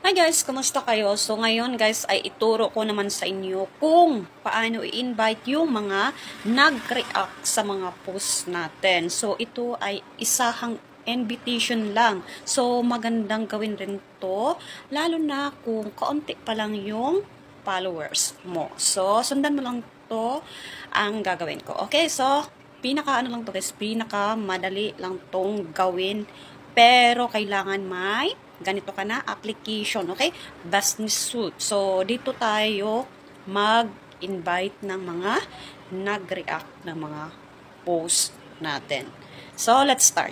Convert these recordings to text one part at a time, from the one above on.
Hi guys, kumusta kayo? So ngayon guys ay ituro ko naman sa inyo kung paano i-invite yung mga nag-react sa mga post natin. So ito ay isahang invitation lang. So magandang gawin rin to, lalo na kung kaunti pa lang yung followers mo. So sundan mo lang to ang gagawin ko. Okay, so pinaka ano lang to guys, pinaka madali lang tong gawin. Pero kailangan may ganito ka na, application, okay? Business suite. So, dito tayo mag-invite ng mga nag-react ng mga post natin. So, let's start.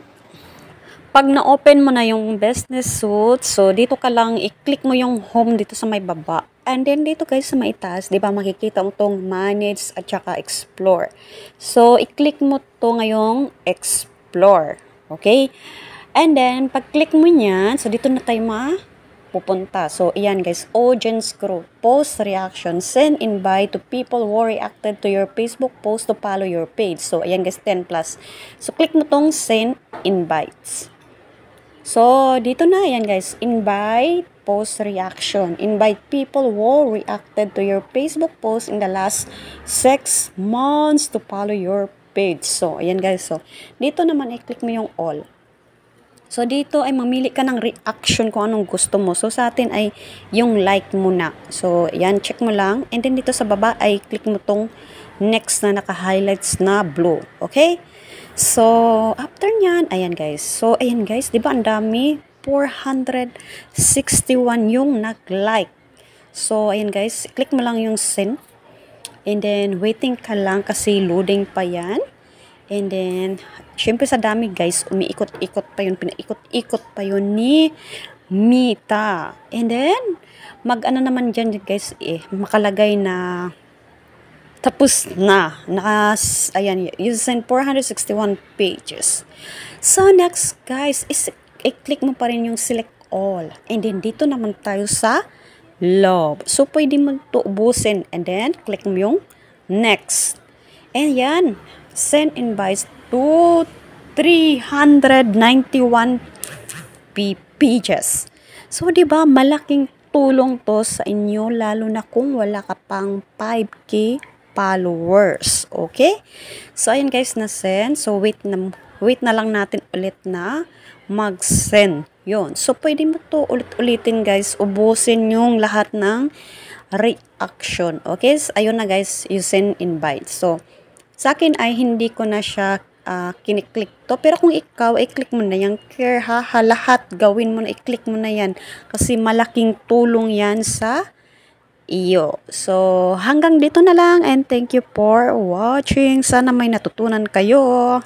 Pag na-open mo na yung business suite, so dito ka lang, i-click mo yung home dito sa may baba. And then dito guys sa may taas, di ba makikita mo tong manage at saka explore. So, i-click mo to ngayong explore. Okay? And then, pag-click mo niyan, so dito na tayo pupunta. So, ayan guys, audience group, post reaction, send invite to people who reacted to your Facebook post to follow your page. So, ayan guys, 10 plus. So, click mo tong send invites. So, dito na, ayan guys, invite, post reaction. Invite people who reacted to your Facebook post in the last 6 months to follow your page. So, ayan guys, so, dito naman, i-click mo yung all. So, dito ay mamili ka ng reaction kung anong gusto mo. So, sa atin ay yung like muna. So, yan, check mo lang. And then, dito sa baba ay click mo tong next na naka-highlights na blue. Okay? So, after nyan, ayan guys. So, ayan guys, di ba ang dami? 461 yung nag-like. So, ayan guys, click mo lang yung send. And then, waiting ka lang kasi loading pa yan. And then, syempre sa dami guys, umiikot-ikot pa yun, pinaikot-ikot pa yun ni Mita. And then, mag-ano naman dyan guys, makalagay na tapos na. Ayan, you send 461 pages. So, next guys, i-click mo pa rin yung select all. And then, dito naman tayo sa love. So, pwede mo ito ubusin. And then, click mo yung next. And yan, send invites to 391 pages. So, di ba malaking tulong to sa inyo, lalo na kung wala ka pang 5K followers. Okay? So, ayan guys, na-send. So, wait na lang natin ulit na mag-send. Yun. So, pwede mo to ulit-ulitin guys. Ubusin yung lahat ng reaction. Okay? So, ayun na guys, you send invite. So, sa akin ay hindi ko na siya kiniklik to. Pero kung ikaw, i-click mo na yan. Care ha, lahat gawin mo na, i-click mo na yan. Kasi malaking tulong yan sa iyo. So, hanggang dito na lang and thank you for watching. Sana may natutunan kayo.